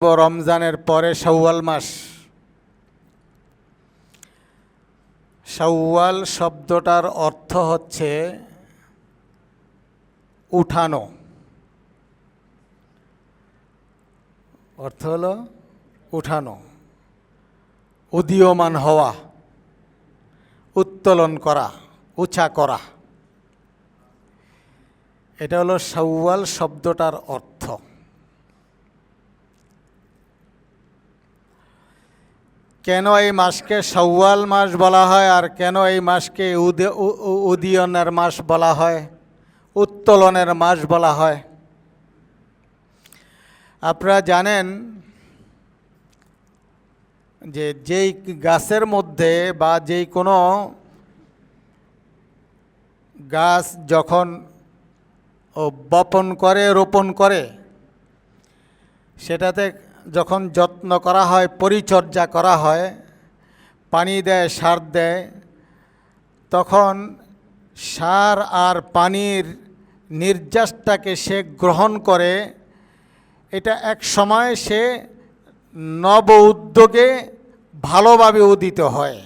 রমজানের পরে শাওয়াল মাস। শাওয়াল শব্দটার অর্থ হচ্ছে উঠানো, অর্থ হলো উঠানো, উদীয়মান হওয়া, উত্তোলন করা, উঁচা করা। এটা হলো শাওয়াল শব্দটার অর্থ। কেন এই মাসকে শাওয়াল মাস বলা হয় আর কেন এই মাসকে উদীয়নের মাস বলা হয়, উত্তোলনের মাস বলা হয়? আপনারা জানেন যে যেই গাছের মধ্যে বা যেই কোনো গাছ যখন বপন করে, রোপণ করে, সেটাতে যখন যত্ন করা হয়, পরিচর্যা করা হয়, পানি দেয়, সার দেয়, তখন সার আর পানির নির্যাসটাকে সে গ্রহণ করে। এটা এক সময় সে নব উদ্যোগে ভালোভাবে উদিত হয়,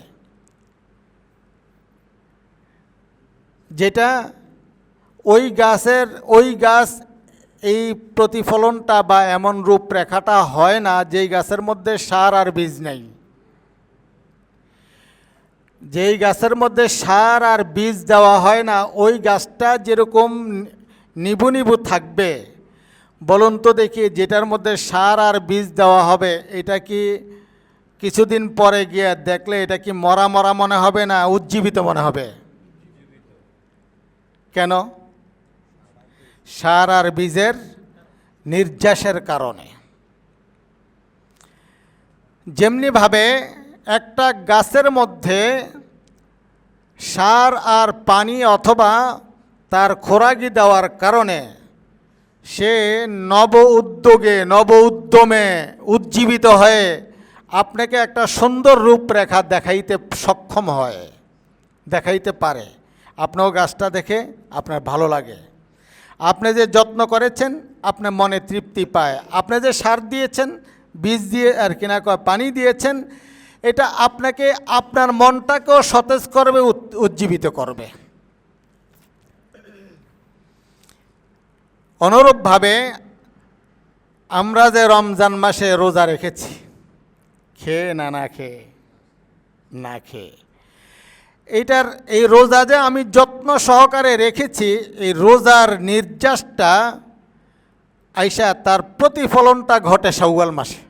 যেটা ওই গাছ এই প্রতিফলনটা বা এমন রূপরেখাটা হয় না যেই গাছের মধ্যে সার আর বীজ নেই। যেই গাছের মধ্যে সার আর বীজ দেওয়া হয় না, ওই গাছটা যেরকম নিবু নিবু থাকবে। বলুন তো দেখি, যেটার মধ্যে সার আর বীজ দেওয়া হবে, এটা কি কিছুদিন পরে গিয়ে দেখলে এটা কি মরা মরা মনে হবে না উজ্জীবিত মনে হবে? কেন? সার আর বীজের নির্যাসের কারণে। যেমনিভাবে একটা গাছের মধ্যে সার আর পানি অথবা তার খোরাকি দেওয়ার কারণে সে নব উদ্যোগে, নব উদ্যমে উজ্জীবিত হয়ে আপনাকে একটা সুন্দর রূপরেখা দেখাইতে সক্ষম হয়, দেখাইতে পারে। আপনাও গাছটা দেখে আপনার ভালো লাগে। আপনি যে যত্ন করেছেন, আপনার মনে তৃপ্তি পায়। আপনি যে সার দিয়েছেন, বীজ দিয়ে আর কিনা পানি দিয়েছেন, এটা আপনাকে, আপনার মনটাকেও সতেজ করবে, উজ্জীবিত করবে। অনুরূপভাবে আমরা যে রমজান মাসে রোজা রেখেছি, খেয়ে না খেয়ে, না খেয়ে, এই রোজা যে আমি যত্ন সহকারে রেখেছি, এই রোজার নির্যাসটা আইসা তার প্রতিফলনটা ঘটে শাওয়াল মাসে,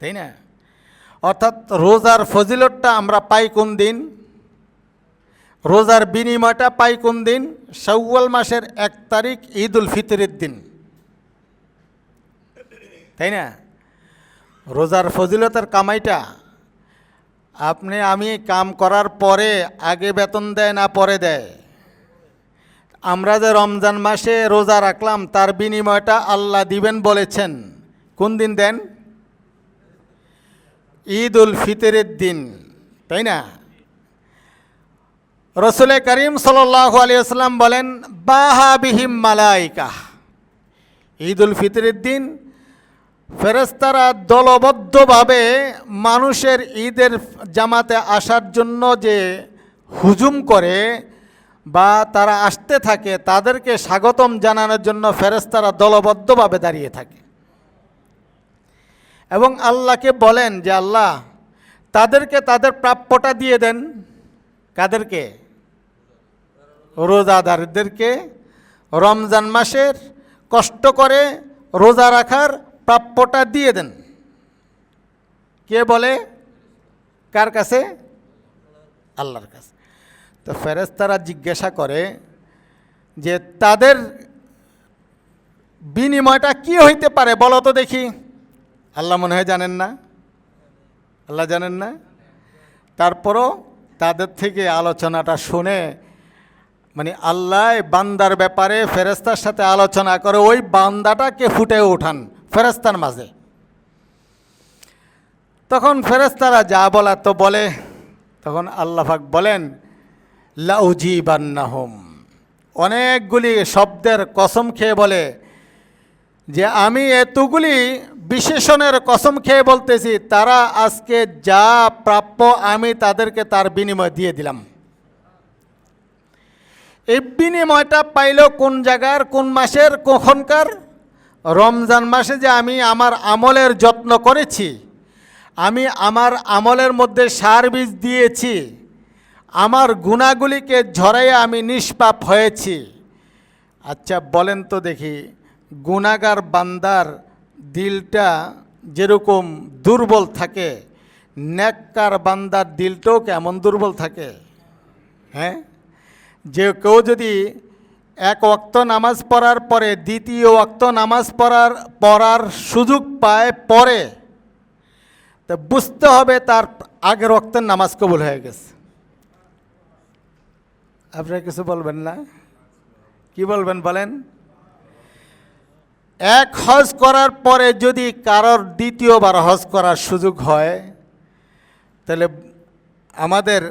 তাই না? অর্থাৎ রোজার ফজিলতটা আমরা পাই কোন দিন? রোজার বিনিময়টা পাই কোন দিন? শাওয়াল মাসের 1 তারিখ ঈদুল ফিতরের দিন, তাই না? রোজার ফজিলতের কামাইটা আমি কাম করার পরে আগে বেতন দেয় না পরে দেয়? আমরা যে রমজান মাসে রোজা রাখলাম, তার বিনিময়টা আল্লাহ দিবেন বলেছেন। কোন দিন দেন? ঈদুল ফিতরের দিন, তাই না? রসুল করিম সাল্লাল্লাহু আলাইহি ওয়াসাল্লাম বলেন, বাহা বিহিম মালাইকা। ঈদুল ফিতরের দিন ফেরেশতারা দলবদ্ধভাবে মানুষের ঈদের জামাতে আসার জন্য যে হুজুম করে বা তারা আসতে থাকে, তাদেরকে স্বাগতম জানানোর জন্য ফেরেশতারা দলবদ্ধভাবে দাঁড়িয়ে থাকে এবং আল্লাহকে বলেন যে, আল্লাহ, তাদেরকে তাদের প্রাপ্যটা দিয়ে দেন। কাদেরকে? রোজাদারদেরকে রমজান মাসের কষ্ট করে রোজা রাখার প্রাপ্যটা দিয়ে দেন। কে বলে? কার কাছে? আল্লাহর কাছে। তো ফেরেশতারা জিজ্ঞাসা করে যে, তাদের বিনিময়টা কি হইতে পারে বলো তো দেখি। আল্লাহ মনে হয় জানেন না? আল্লাহ জানেন না? তারপরও তাদের থেকে আলোচনাটা শুনে, মানে আল্লাহ বান্দার ব্যাপারে ফেরেশতার সাথে আলোচনা করে ওই বান্দাটাকে ফুটে ওঠান ফেরেশতার মাঝে। তখন ফেরেশতারা যা বলার তো বলে। তখন আল্লাহ পাক বলেন, লাউজিবান্নাহুম, অনেকগুলি শব্দের কসম খেয়ে বলে যে আমি এতগুলি বিশেষণের কসম খেয়ে বলতেছি, তারা আজকে যা প্রাপ্য আমি তাদেরকে তার বিনিময় দিয়ে দিলাম। এই বিনিময়টা পাইল কোন জায়গার, কোন মাসের, কখনকার? রমজান মাসে যে আমি আমার আমলের যত্ন করেছি, আমি আমার আমলের মধ্যে সার বীজ দিয়েছি, আমার গুণাগুলিকে ঝরাইয়া আমি নিষ্পাপ হয়েছি। আচ্ছা বলেন তো দেখি, গুনাহগার বান্দার দিলটা যেরকম দুর্বল থাকে, নেককার বান্দার দিলটাও কেমন দুর্বল থাকে? হ্যাঁ, যে কেউ যদি এক ওয়াক্ত নামাজ পড়ার পরে দ্বিতীয় ওয়াক্ত নামাজ পড়ার সুযোগ পায় পরে, তো বুঝতে হবে তার আগের ওয়াক্তের নামাজ কবুল হয়ে গেছে। আপনারা কিছু বলবেন না? কি বলবেন বলেন? এক হজ করার পরে যদি কারোর দ্বিতীয়বার হজ করার সুযোগ হয়, তাহলে আমাদের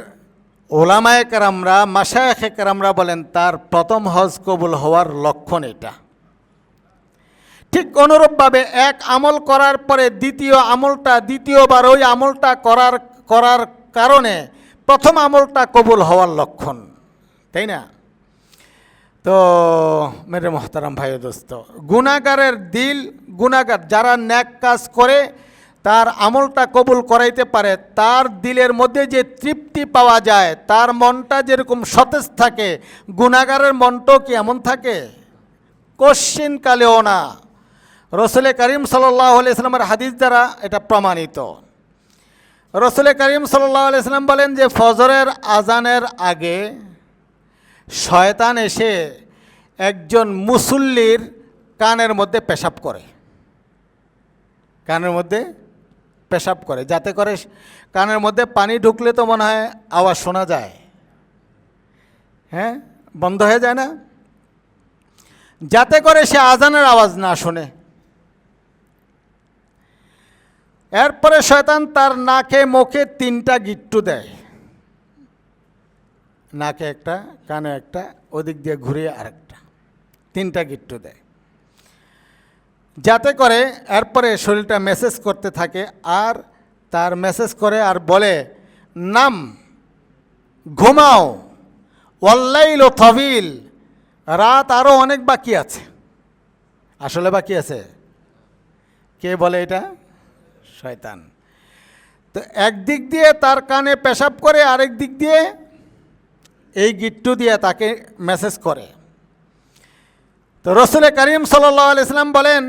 ওলামায়ে কেরামরা, মাশায়েখে কেরামরা বলেন তার প্রথম হজ কবুল হওয়ার লক্ষণ এটা। ঠিক অনুরূপভাবে এক আমল করার পরে দ্বিতীয়বার ওই আমলটা করার কারণে প্রথম আমলটা কবুল হওয়ার লক্ষণ, তাই না? তো মেরে মোহতারাম ভাই দোস্ত, গুনাহগারের দিল, গুনাহগার যারা নেক কাজ করে তার আমলটা কবুল করাইতে পারে, তার দিলের মধ্যে যে তৃপ্তি পাওয়া যায়, তার মনটা যেরকম সতেজ থাকে, গুনাহগারের মনটাও কি এমন থাকে? কশ্চিন কালেও না। রসুল করিম সাল্লাল্লাহু আলাইহি সাল্লামের হাদিস দ্বারা এটা প্রমাণিত। রসুল করিম সাল্লাল্লাহু আলাইহি সাল্লাম বলেন যে ফজরের আজানের আগে শয়তান এসে একজন মুসল্লির কানের মধ্যে পেশাব করে, কানের মধ্যে পেশাব করে, যাতে করে কানের মধ্যে পানি ঢুকলে তো মনে হয় আওয়াজ শোনা যায়, হ্যাঁ, বন্ধ হয়ে যায় না, যাতে করে সে আজানের আওয়াজ না শোনে। এরপরে শয়তান তার নাকে মুখে 3টা গিট্টু দেয়, নাকে একটা, কানে একটা, ওদিক দিয়ে ঘুরিয়ে আরেকটা, 3টা গিট্টু দেয়, যাতে করে এরপরে শরীরটা মেসেজ করতে থাকে। আর তার মেসেজ করে আর বলে, নাম, ঘুমাও, ওয়াল্লাইল তবিল, রাত আরও অনেক বাকি আছে। আসলে বাকি আছে? কে বলে এটা? শয়তান। তো একদিক দিয়ে তার কানে পেশাব করে, আরেক দিক দিয়ে এই গিট্টু দিয়ে তাকে মেসেজ করে। তো রসুল করিম সাল্লাল্লাহু আলাইহি সাল্লাম বলেন,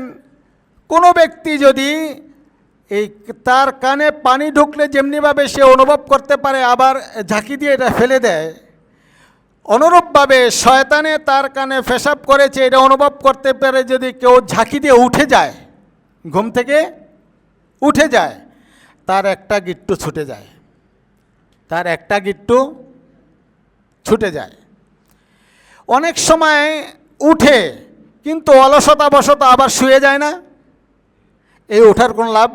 কোনো ব্যক্তি যদি এই তার কানে পানি ঢুকলে যেমনিভাবে সে অনুভব করতে পারে, আবার ঝাঁকি দিয়ে এটা ফেলে দেয়, অনুরূপভাবে শয়তানে তার কানে পেশাব করেছে এটা অনুভব করতে পারে যদি কেউ ঝাঁকি দিয়ে উঠে যায়, ঘুম থেকে উঠে যায়, তার একটা গিট্টু ছুটে যায়, তার একটা গিট্টু ছুটে যায়। অনেক সময় উঠে কিন্তু অলসতাবশত আবার শুয়ে যায় না, এই ওঠার কোন লাভ?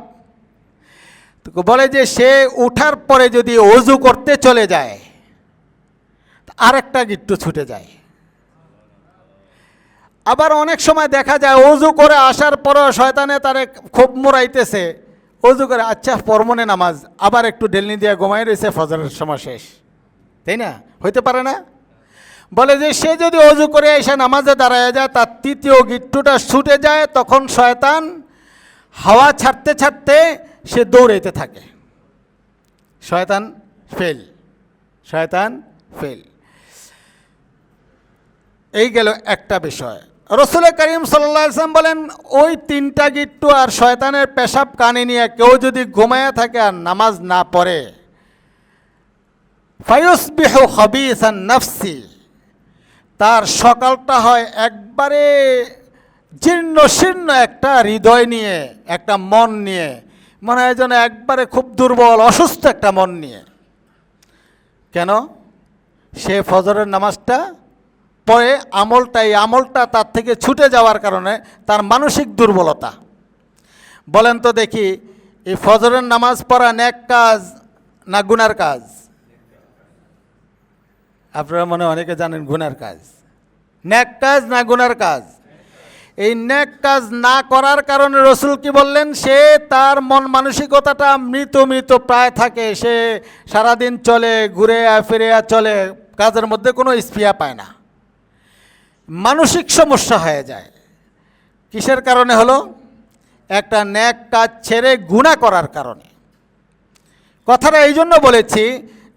বলে যে সে উঠার পরে যদি ওযু করতে চলে যায়, আর একটা গিট্টু ছুটে যায়। আবার অনেক সময় দেখা যায় ওযু করে আসার পরও শয়তানে তারে খুব মোড়াইতেছে, ওযু করে আচ্ছা পরমনে নামাজ, আবার একটু ঢেলনি দিয়ে ঘুমাই রয়েছে, ফজরের সময় শেষ, তাই না? হইতে পারে না? বলে যে সে যদি ওযু করে এসে নামাজে দাঁড়ায় যায়, তার 3য় গিট্টুটা ছুটে যায়, তখন শয়তান হাওয়া ছাড়তে ছাড়তে সে দৌড়াইতে থাকে। শয়তান ফেল, শয়তান ফেল। এই গেল একটা বিষয়। রসুল করিম সাল্লাল্লাহু আলাইহি ওয়াসাল্লাম বলেন, ওই 3টা গিট্টু আর শয়তানের পেশাব কানে নিয়ে কেউ যদি ঘুমায়া থাকে আর নামাজ না পড়ে, ফায়ুসবিহু খাবিসান নাফসি, তার সকালটা হয় একবারে জীর্ণ শীর্ণ একটা হৃদয় নিয়ে, একটা মন নিয়ে, মনে হয় যেন একবারে খুব দুর্বল অসুস্থ একটা মন নিয়ে। কেন? সে ফজরের নামাজটা পরে আমলটা তার থেকে ছুটে যাওয়ার কারণে তার মানসিক দুর্বলতা। বলেন তো দেখি, এই ফজরের নামাজ পড়া নেক কাজ না গুনার কাজ? আপনারা মনে অনেকে জানেন গুনার কাজ। নেক কাজ না গুনার কাজ? এই নেক কাজ না করার কারণে রসুল কি বললেন, সে তার মন মানসিকতাটা মৃত মৃত প্রায় থাকে, সে সারাদিন চলে, ঘুরে ফিরে চলে, কাজের মধ্যে কোনো স্পৃহা পায় না, মানসিক সমস্যা হয়ে যায়। কিসের কারণে হলো? একটা নেক কাজ ছেড়ে গুনাহ করার কারণে। কথাটা এই জন্য বলেছি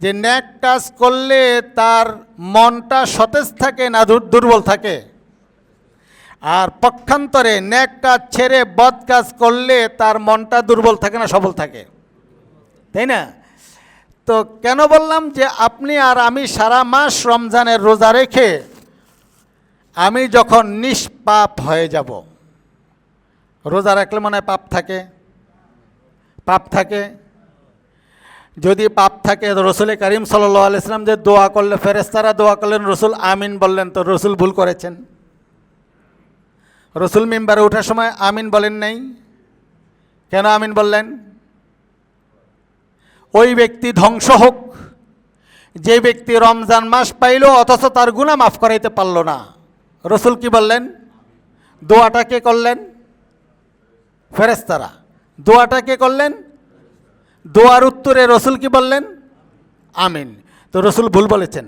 যে নেক কাজ করলে তার মনটা সতেজ থাকে না দুর্বল থাকে, আর পক্ষান্তরে নেক কাজ ছেড়ে বদ কাজ করলে তার মনটা দুর্বল থাকে না সবল থাকে, তাই না? তো কেন বললাম যে আপনি আর আমি সারা মাস রমজানের রোজা রেখে আমি যখন নিষ্পাপ হয়ে যাব, রোজা রাখলে মনে হয় পাপ থাকে, পাপ থাকে। যদি পাপ থাকে, রসুল করিম সাল্লাল্লাহু আলাইহি ওয়াসাল্লাম যে দোয়া করলে, ফেরেশতারা দোয়া করলেন, রসুল আমিন বললেন, তো রসুল ভুল করেছেন। রসুল মিম্বারে ওঠার সময় আমিন বলেন নাই, কেন আমিন বললেন? ওই ব্যক্তি ধ্বংস হোক যে ব্যক্তি রমজান মাস পাইল অথচ তার গুনাহ মাফ করাইতে পারল না। রসুল কি বললেন? দোয়াটা কে করলেন? ফেরেশতারা। দোয়াটা কে করলেন? দোয়ার উত্তরে রসুল কি বললেন? আমিন। তো রসুল ভুল বলেছেন,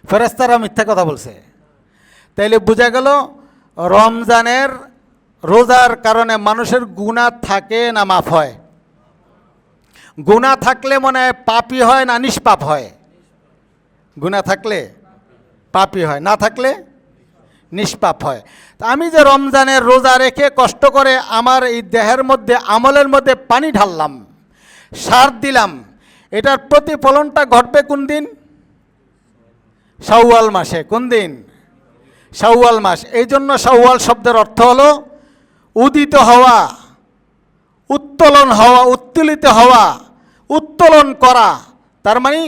ফেরেশতারা মিথ্যা কথা বলছে। তাইলে বোঝা গেল রমজানের রোজার কারণে মানুষের গুনাহ থাকে না মাফ হয়? গুনাহ থাকলে মনে হয় পাপী হয় না নিষ্পাপ হয়? গুনাহ থাকলে পাপী হয়, না থাকলে নিষ্পাপ হয়। তা আমি যে রমজানের রোজা রেখে কষ্ট করে আমার এই দেহের মধ্যে, আমলের মধ্যে পানি ঢাললাম, সার দিলাম, এটার প্রতিফলনটা ঘটবে কোন দিন? শাওয়াল মাসে। কোন দিন? শাওয়াল মাস। এই জন্য শাওয়াল শব্দের অর্থ হলো উদিত হওয়া, উত্তোলন হওয়া, উত্তোলিত হওয়া, উত্তোলন করা। তার মানে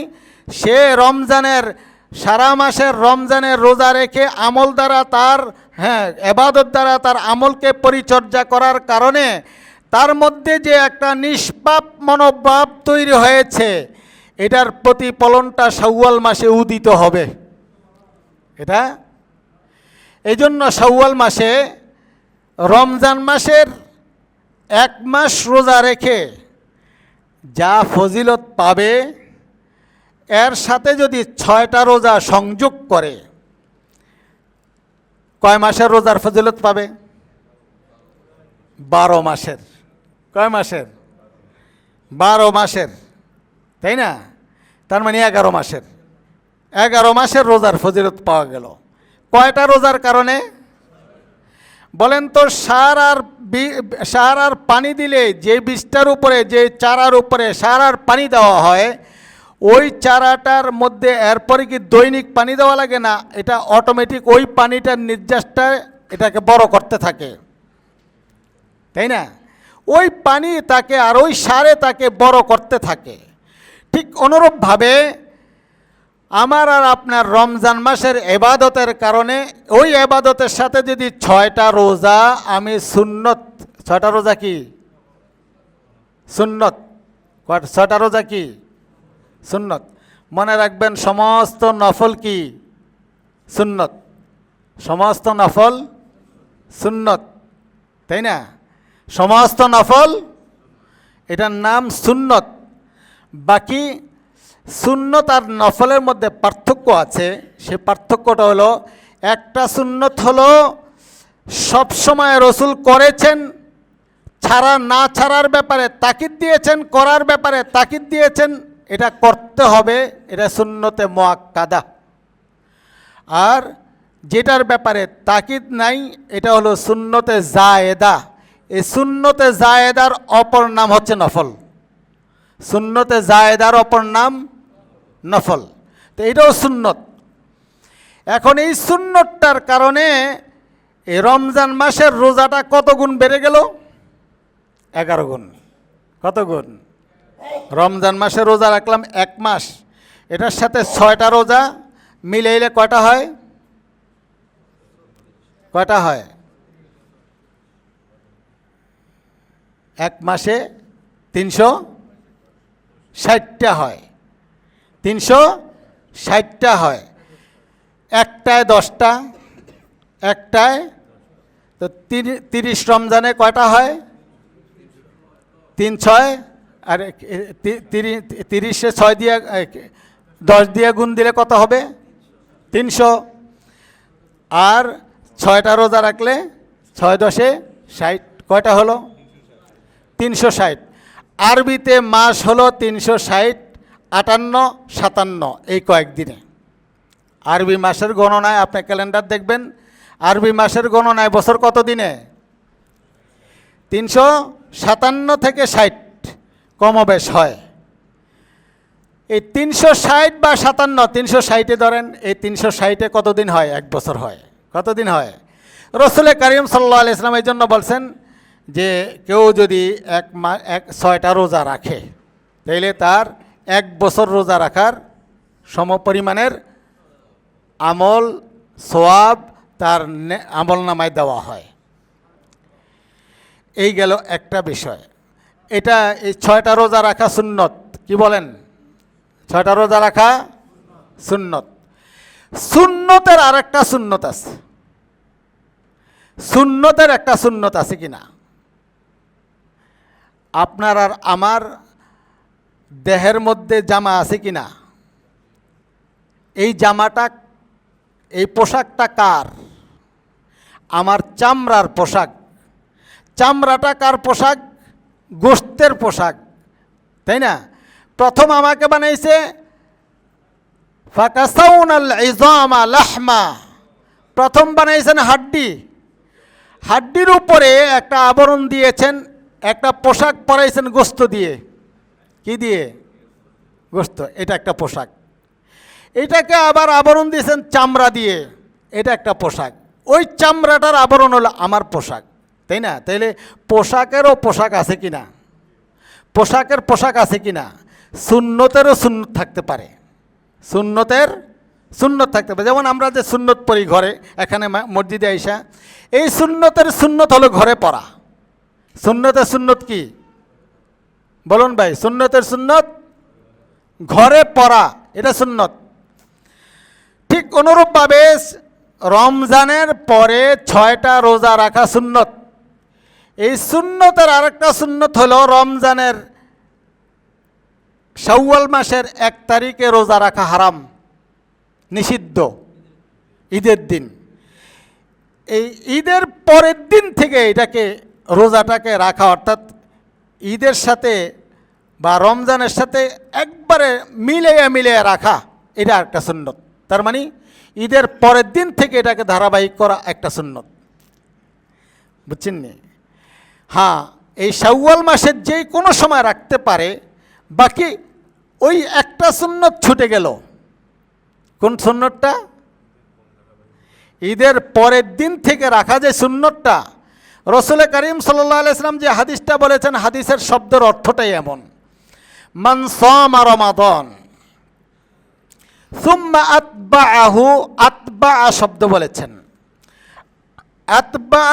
সে রমজানের, সারা মাসের রমজানের রোজা রেখে আমল দ্বারা তার, ইবাদত দ্বারা তার আমলকে পরিচর্যা করার কারণে তার মধ্যে যে একটা নিষ্পাপ মনোভাব তৈরি হয়েছে, এটার প্রতিফলনটা শাওয়াল মাসে উদিত হবে। এটা এই জন্য শাওয়াল মাসে, রমজান মাসের এক মাস রোজা রেখে যা ফজিলত পাবে, এর সাথে যদি 6টা রোজা সংযোগ করে, কয় মাসের রোজার ফজিলত পাবে? 12 মাসের। কয় মাসের? 12 মাসের, তাই না? তার মানে 11 মাসের। 11 মাসের রোজার ফজিলত পাওয়া গেল। কয়টা রোজার কারণে বলেন তো? সার আর পানি দিলে যে বীজটার উপরে, যে চারার উপরে সার আর পানি দেওয়া হয়, ওই চারাটার মধ্যে এরপরে কি দৈনিক পানি দেওয়া লাগে না? এটা অটোমেটিক ওই পানিটার নির্যাসটা এটাকে বড় করতে থাকে, তাই না? ওই পানি তাকে, আর ওই সারে তাকে বড় করতে থাকে। ঠিক অনুরূপভাবে আমার আর আপনার রমজান মাসের ইবাদতের কারণে, ওই ইবাদতের সাথে যদি 6টা রোজা আমি সুন্নত, 6টা রোজা কি সুন্নত? 6টা রোজা কি সুন্নত? মনে রাখবেন, সমস্ত নফল কি সুন্নত? সমস্ত নফল সুন্নত, তাই না? সমস্ত নফল, এটার নাম সুন্নত। বাকি সুন্নত আর নফলের মধ্যে পার্থক্য আছে। সে পার্থক্যটা হলো, একটা সুন্নত হলো সবসময় রসুল করেছেন, ছাড়া না ছাড়ার ব্যাপারে তাকিদ দিয়েছেন, করার ব্যাপারে তাকিদ দিয়েছেন, এটা করতে হবে, এটা সুন্নতে মুআক্কাদা। আর যেটার ব্যাপারে তাকিদ নাই, এটা হলো সুন্নতে জায়েদা। এই সুন্নতে জায়েদার অপর নাম হচ্ছে নফল। সুন্নতে জায়েদার অপর নাম নফল। তো এটাও সুন্নত। এখন এই সুন্নতটার কারণে এই রমজান মাসের রোজাটা কত গুণ বেড়ে গেল? 11 গুণ। কত গুণ? রমজান মাসে রোজা রাখলাম 1 মাস, এটার সাথে 6টা রোজা মিলাইলে কয়টা হয়? কয়টা হয়? 1 মাসে 360টা হয়। 360টা হয়। একটায় 10টা, একটায় তো 30 রমজানে কয়টা হয়? 3 6 আর 30-এ 6 দিয়ে 10 দিয়ে গুণ দিলে কত হবে? 300। আর 6টা রোজা রাখলে 6 10-এ 60, কয়টা হলো? 360। আরবিতে মাস হলো 360, 58, 57 এই কয়েকদিনে। আরবি মাসের গণনায় আপনি ক্যালেন্ডার দেখবেন, আরবি মাসের গণনায় বছর কত দিনে? 357 থেকে 60 কমবেশ হয়। এই 360 বা 57, 360-এ ধরেন, এই 360-এ কতদিন হয়? 1 বছর হয়। কতদিন হয়? রসুল করিম সাল্লাল্লাহু আলাইহি ওয়াসাল্লাম এই জন্য বলছেন যে কেউ যদি 6টা রোজা রাখে তাইলে তার 1 বছর রোজা রাখার সমপরিমাণের আমল সওয়াব তার আমল নামায় দেওয়া হয়। এই গেল একটা বিষয়। এটা এই 6টা রোজা রাখা সুন্নত। কি বলেন? 6টা রোজা রাখা সুন্নত। সুন্নতের আর একটা সুন্নত আছে। সুন্নতের একটা সুন্নত আছে কিনা? আপনার আর আমার দেহের মধ্যে জামা আছে কিনা? এই জামাটা, এই পোশাকটা কার? আমার চামড়ার পোশাক। চামড়াটা কার পোশাক? গোশতের পোশাক, তাই না? প্রথম আমাকে বানাইছে ফাকাসাউনাল ইজামা লাহমা, প্রথম বানাইছেন হাড্ডি। হাড্ডির উপরে একটা আবরণ দিয়েছেন, একটা পোশাক পরাইছেন গোশত দিয়ে। কি দিয়ে? গোশত। এটা একটা পোশাক। এটাকে আবার আবরণ দিয়েছেন চামড়া দিয়ে। এটা একটা পোশাক। ওই চামড়াটার আবরণ হলো আমার পোশাক, তাই না? তাইলে পোশাকেরও পোশাক আছে কিনা? পোশাকের পোশাক আছে কিনা? সুন্নতেরও সুন্নত থাকতে পারে। সুন্নতের সুন্নত থাকতে পারে। যেমন আমরা যে সুন্নত পড়ি ঘরে, এখানে মসজিদে আইসা, এই সুন্নতের সুন্নত হলো ঘরে পড়া। সুন্নতের সুন্নত কি বলুন ভাই? সুন্নতের সুন্নত ঘরে পড়া, এটা সুন্নত। ঠিক অনুরূপভাবে রমজানের পরে 6টা রোজা রাখা সুন্নত। এই সুন্নতের আরেকটা সুন্নত হলো রমজানের শাওয়াল মাসের 1 তারিখে রোজা রাখা হারাম, নিষিদ্ধ, ঈদের দিন। এই ঈদের পরের দিন থেকে এটাকে রোজাটাকে রাখা, অর্থাৎ ঈদের সাথে বা রমজানের সাথে একবারে মিলিয়ে রাখা, এটা একটা সুন্নত। তার মানে ঈদের পরের দিন থেকে এটাকে ধারাবাহিক করা একটা সুন্নত। বুঝছেন নি? হ্যাঁ, এই শাওয়াল মাসের যে কোনো সময় রাখতে পারে। বাকি ওই একটা সুন্নত ছুটে গেল। কোন সুন্নতটা? ঈদের পরের দিন থেকে রাখা যে সুন্নতটা। রসুল করিম সাল্লাল্লাহু আলাইহি ওয়াসাল্লাম যে হাদিসটা বলেছেন, হাদিসের শব্দের অর্থটাই এমন। মান সামা রমাদান সুম্মা আতবাআহু, আতবা শব্দ বলেছেন। আতবা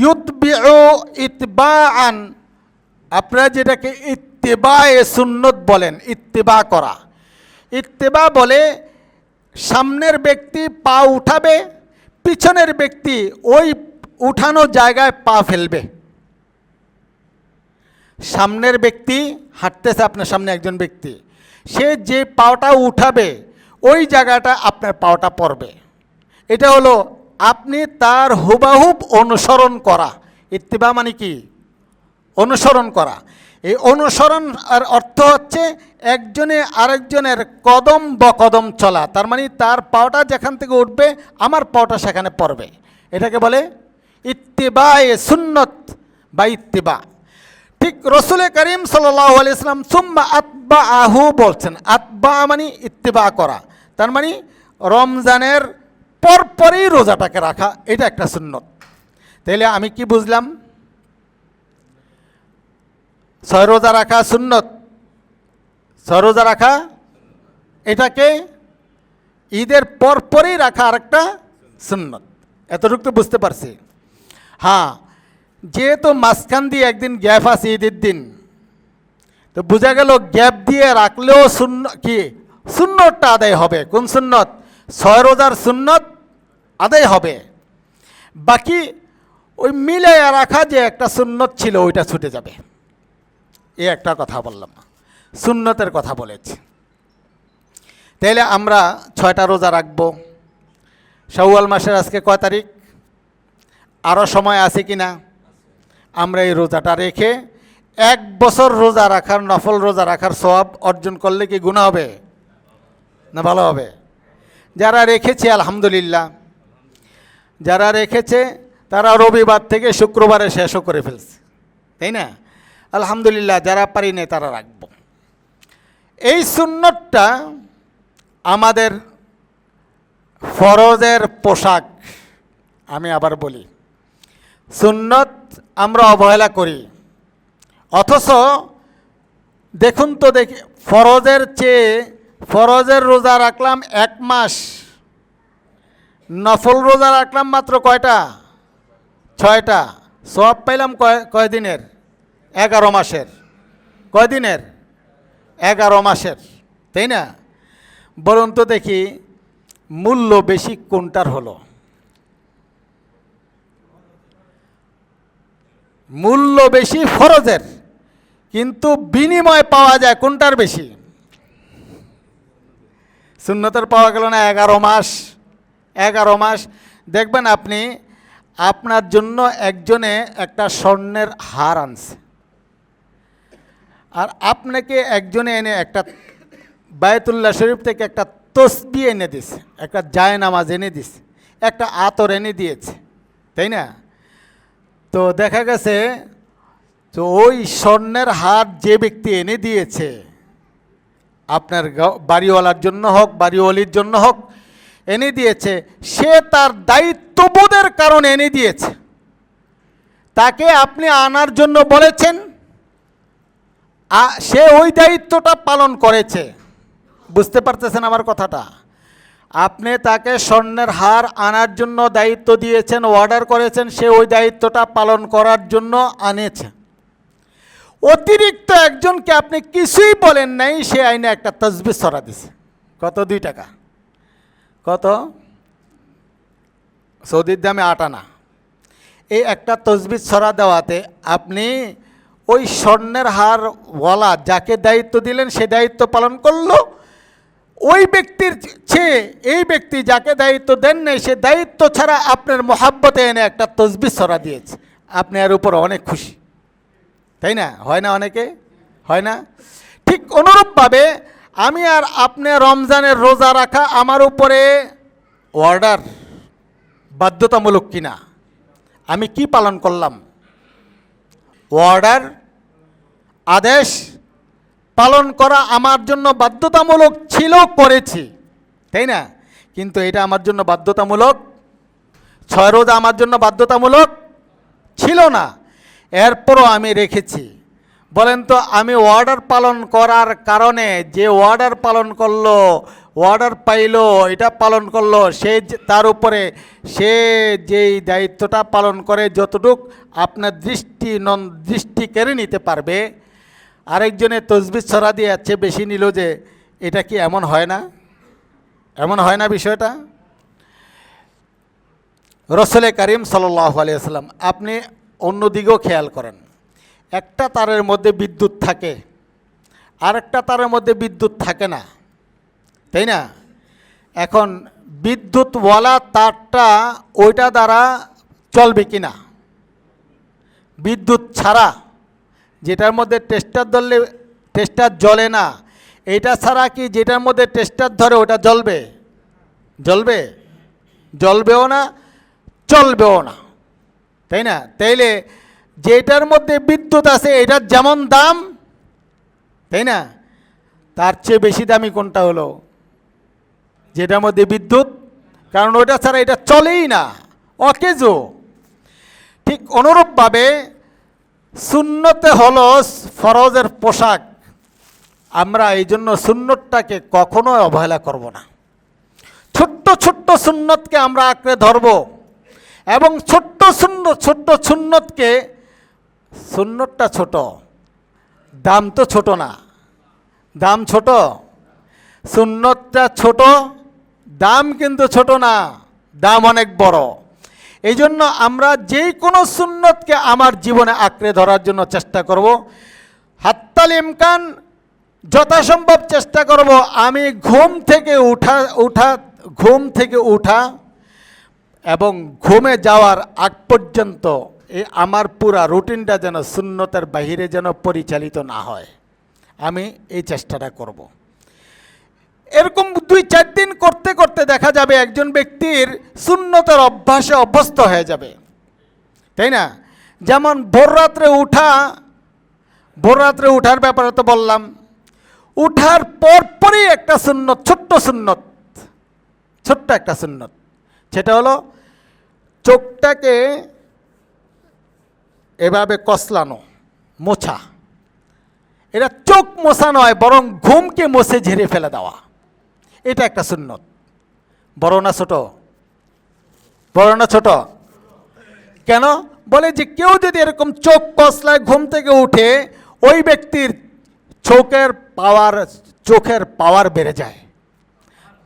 ইউতবিউ ইতবাআন, আপনারা যেটাকে ইত্তিবায়ে সুন্নত বলেন, ইত্তিবা করা। ইত্তিবা বলে সামনের ব্যক্তি পা উঠাবে, পিছনের ব্যক্তি ওই উঠানো জায়গায় পা ফেলবে। সামনের ব্যক্তি হাঁটতেছে, আপনার সামনে একজন ব্যক্তি, সে যে পাওটা উঠাবে ওই জায়গাটা আপনার পাওটা পড়বে। এটা হলো আপনি তার হুবাহুব অনুসরণ করা। ইত্তিবা মানে কি? অনুসরণ করা। এই অনুসরণ আর অর্থ হচ্ছে একজনে আরেকজনের কদম বকদম চলা। তার মানে তার পাওটা যেখান থেকে উঠবে আমার পাওটা সেখানে পড়বে। এটাকে বলে ইত্তিবায়ে সুন্নত বা ইত্তিবা। ঠিক রসুল করিম সাল্লাল্লাহু আলাইহি ওয়াসাল্লাম সুম্মা আতবাআহু বলছেন। আতবা মানে ইত্তিবা করা। তার মানে রমজানের পরপরই রোজাটাকে রাখা, এটা একটা সুন্নত। তাহলে আমি কি বুঝলাম? 6 রোজা রাখা সুন্নত। 6 রোজা রাখা, এটাকে ঈদের পরপরই রাখা আরেকটা সুন্নত। এতটুকু তো বুঝতে পারছি। হ্যাঁ, যেহেতু মাঝখান দিয়ে একদিন গ্যাপ আছে ঈদের দিন, তো বোঝা গেল গ্যাপ দিয়ে রাখলেও কি সুন্নতটা আদায় হবে। কোন সুন্নত? 6 রোজার সুন্নত আদায় হবে। বাকি ওই মিলাইয়া রাখা যে একটা সুন্নত ছিল ওইটা ছুটে যাবে। এই একটা কথা বললাম, সুন্নতের কথা বলেছি। তাইলে আমরা 6টা রোজা রাখব। শাওয়াল মাসের আজকে কয় তারিখ? আরও সময় আছে কি না? আমরা এই রোজাটা রেখে 1 বছর রোজা রাখার, নফল রোজা রাখার সওয়াব অর্জন করলে কি গুনাহ হবে না ভালো হবে? যারা রেখেছে আলহামদুলিল্লাহ, যারা রেখেছে তারা রবিবার থেকে শুক্রবারে শেষও করে ফেলছে, তাই না? আলহামদুলিল্লাহ। যারা পারি না তারা রাখব। এই সুন্নতটা আমাদের ফরজের পোশাক। আমি আবার বলি, সুন্নত আমরা অবহেলা করি, অথচ দেখুন তো দেখি, ফরজের চেয়ে ফরজের রোজা রাখলাম 1 মাস, নফল রোজা রাখলাম মাত্র কয়টা? 6টা। সওয়াব পাইলাম কয় দিনের? 11 মাসের। কয় দিনের? 11 মাসের, তাই না? বলুন তো দেখি, মূল্য বেশি কোনটার হলো? মূল্য বেশি ফরজের, কিন্তু বিনিময় পাওয়া যায় কোনটার বেশি? সুন্নতের পাওয়া গেল না 11 মাস। 11 মাস দেখবেন আপনি, আপনার জন্য একজনে একটা স্বর্ণের হার আনছে, আর আপনাকে একজনে এনে একটা বায়তুল্লাহ শরীফ থেকে একটা তসবিহ এনে দিছে, একটা জায়নামাজ এনে দিছে, একটা আতর এনে দিয়েছে, তাই না? তো দেখা গেছে তো ওই স্বর্ণের হার যে ব্যক্তি এনে দিয়েছে, আপনার বাড়িওয়ালার জন্য হোক, বাড়িওয়ালির জন্য হোক, এনে দিয়েছে, সে তার দায়িত্ববোধের কারণে এনে দিয়েছে। তাকে আপনি আনার জন্য বলেছেন, সে ওই দায়িত্বটা পালন করেছে। বুঝতে পারতেছেন আমার কথাটা? আপনি তাকে স্বর্ণের হার আনার জন্য দায়িত্ব দিয়েছেন, অর্ডার করেছেন, সে ওই দায়িত্বটা পালন করার জন্য আনেছে। অতিরিক্ত একজনকে আপনি কিছুই বলেন নাই, সে আইনে একটা তসবিহ ছড়া দিছে। কত? 2 টাকা। কত? সৌদির দামে 8 আনা। এই একটা তসবিহ ছড়া দেওয়াতে আপনি ওই স্বর্ণের হার ওয়ালা যাকে দায়িত্ব দিলেন সে দায়িত্ব পালন করলো। ওই ব্যক্তির চেয়ে এই ব্যক্তি যাকে দায়িত্ব দেন নাই, সে দায়িত্ব ছাড়া আপনার মোহাব্বতে এনে একটা তসবিহ ছড়া দিয়েছে। আপনি এর উপর অনেক খুশি, তাই না? হয় না? অনেকে হয় না? ঠিক অনুরূপভাবে আমি আর আপনি রমজানের রোজা রাখা আমার উপরে অর্ডার, বাধ্যতামূলক কিনা? আমি কি পালন করলাম? অর্ডার, আদেশ পালন করা আমার জন্য বাধ্যতামূলক ছিল, করেছি, তাই না? কিন্তু এটা আমার জন্য বাধ্যতামূলক 6 রোজা আমার জন্য বাধ্যতামূলক ছিল না, এরপরও আমি রেখেছি। বলেন তো, আমি অর্ডার পালন করার কারণে যে অর্ডার পালন করলো, অর্ডার পাইলো, এটা পালন করলো, সে তার উপরে সে যেই দায়িত্বটা পালন করে যতটুক আপনার দৃষ্টি কেড়ে নিতে পারবে, আরেকজনে তসবিহ ছড়া দিয়ে যাচ্ছে বেশি নিল, যে এটা কি এমন হয় না? এমন হয় না বিষয়টা? রাসূল করিম সাল্লাল্লাহু আলাইহি ওয়াসাল্লাম, আপনি অন্যদিকেও খেয়াল করেন, একটা তারের মধ্যে বিদ্যুৎ থাকে, আরেকটা তারের মধ্যে বিদ্যুৎ থাকে না, তাই না? এখন বিদ্যুৎওয়ালা তারটা ওইটা দ্বারা চলবে কি না? বিদ্যুৎ ছাড়া, যেটার মধ্যে টেস্টার ধরলে টেস্টার জ্বলে না, এটা ছাড়া কি যেটার মধ্যে টেস্টার ধরে ওটা জ্বলবে? জ্বলবে? জ্বলবেও না, চলবেও না, তাই না? তাইলে যেটার মধ্যে বিদ্যুৎ আছে এটার যেমন দাম, তাই না, তার চেয়ে বেশি দামি কোনটা হলো? যেটার মধ্যে বিদ্যুৎ, কারণ ওটা ছাড়া এটা চলেই না, অকেজো। ঠিক অনুরূপভাবে সুন্নতে হলো ফরজের পোশাক। আমরা এই জন্য সুন্নতটাকে কখনোই অবহেলা করব না। ছোট্ট ছোট্ট সুন্নতকে আমরা আঁকড়ে ধরব, এবং ছোট্ট সুন্নতকে, সুন্নতটা ছোট, দাম তো ছোট না, দাম ছোট, সুন্নতটা ছোট, দাম কিন্তু ছোট না, দাম অনেক বড়। এই জন্য আমরা যেই কোনো সুন্নতকে আমার জীবনে আঁকড়ে ধরার জন্য চেষ্টা করব। হাত্তাল ইমকান যথাসম্ভব চেষ্টা করব আমি ঘুম থেকে উঠা এবং ঘুমে যাওয়ার আগ পর্যন্ত এই আমার পুরা রুটিনটা যেন সুন্নতের বাহিরে যেন পরিচালিত না হয়, আমি এই চেষ্টাটা করব। এরকম 2-4 দিন করতে করতে দেখা যাবে একজন ব্যক্তির সুন্নতের অভ্যাসে অভ্যস্ত হয়ে যাবে, তাই না? যেমন ভোর রাত্রে উঠার ব্যাপারে তো বললাম। উঠার পরপরই একটা সুন্নত, ছোট্ট একটা সুন্নত, সেটা হলো চোখটাকে এভাবে কসলানো, মোছা। এটা চোখ মোছা নয়, বরং ঘুমকে মুছে ঝেড়ে ফেলে দেওয়া। এটা একটা সুন্নত। বড় না ছোট? কেন বলে যে কেউ যদি এরকম চোখ কসলায় ঘুম থেকে উঠে, ওই ব্যক্তির চোখের পাওয়ার বেড়ে যায়,